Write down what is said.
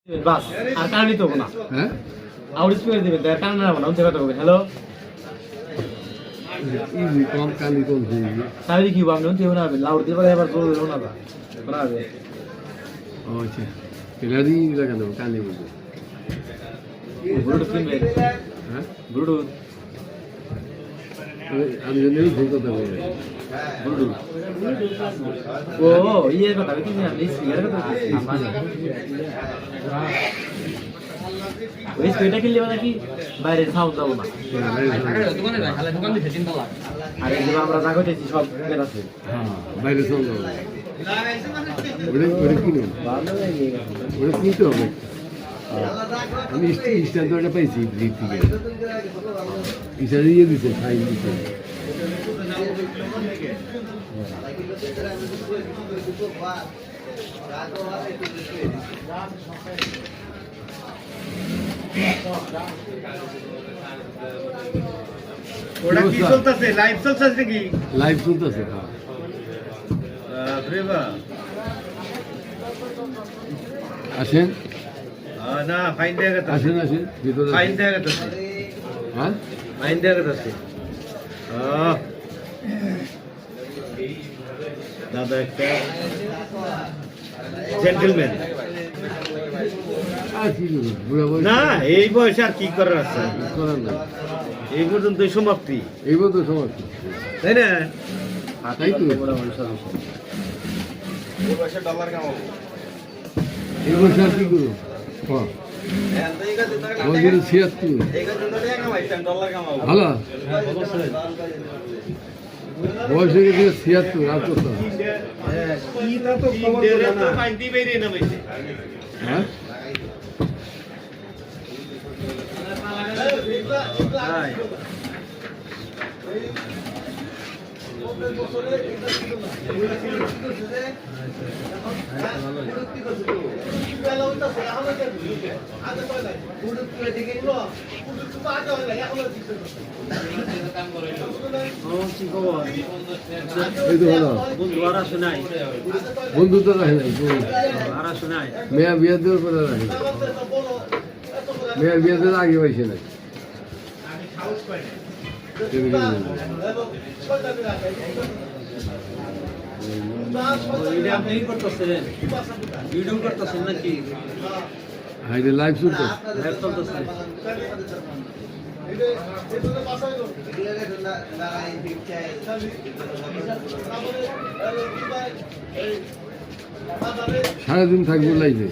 বাস আর কারণই তো না। হ্যাঁ আউট স্পিকার দিবেন তার কারণ না না উঠে কথা বলবেন। হ্যালো ইজি কম কালি কম হয়ে তাহলে কি বলবেন উঠে না হবে লাউড দিয়ে এবার জোর দিও না না হবে। আচ্ছা এলাদি লাগা দেব কালি বলবো ব্লুটুথ কিনবেন। হ্যাঁ ব্লুটুথ আমি জানি ভুল কথা বলে ব্লুটুথ ও ইয়ে কথা কি না স্পিকার কথা ওই স্পিকারটা কিনলে মানে কি বাইরে সাউন্ড যাবো না। দোকানে যায় খালি দোকান দিতে 3 লাখ আর এই যে আমরা যা করতেছি সব বের আছে। হ্যাঁ বাইরে চল ওরে কিনুন ওরে কিনতে হবে আমি স্ট্যান্ডার্ডটা পাইছি দিক থেকে ইসারে দিয়ে দিছে ফাইন দিছে ওটা কি চলতেছে লাইভ চলতেছে নাকি লাইভ চলতেছে হ্যাঁ ব্রেভা আসেন না ফাইন দেখা গেছে আসেন আসেন ভিতরে ফাইন দেখা গেছে হ্যাঁ ফাইন দেখা গেছে দাদা একটা জেন্টলম্যান আর কি করবো বুড়া বয়স না এই বয়সে আর কি করার আছে করার নাই এই পর্যন্তই সমাপ্তি এই মতো সমাজ তাই না তাই তো এই বয়সে আর কি করবো বয়সের 76 ভালো বয়স হয়ে গেছে 76 আর কত হ্যাঁ এই তো ভালো বন্ধু আর আসে নাই বন্ধু তো রাখে নাই আর আসে নাই মেয়া বিয়ে দেওয়ার পরে রাখে নাই মেয়ের বিয়ে দেওয়ার আগে পাইছে না আপনি করতেছেন ভিডিও করতেছেন নাকি হাইরে লাইভ চলতে লাইভ চলতেছে সারাদিন থাকবো লাইভে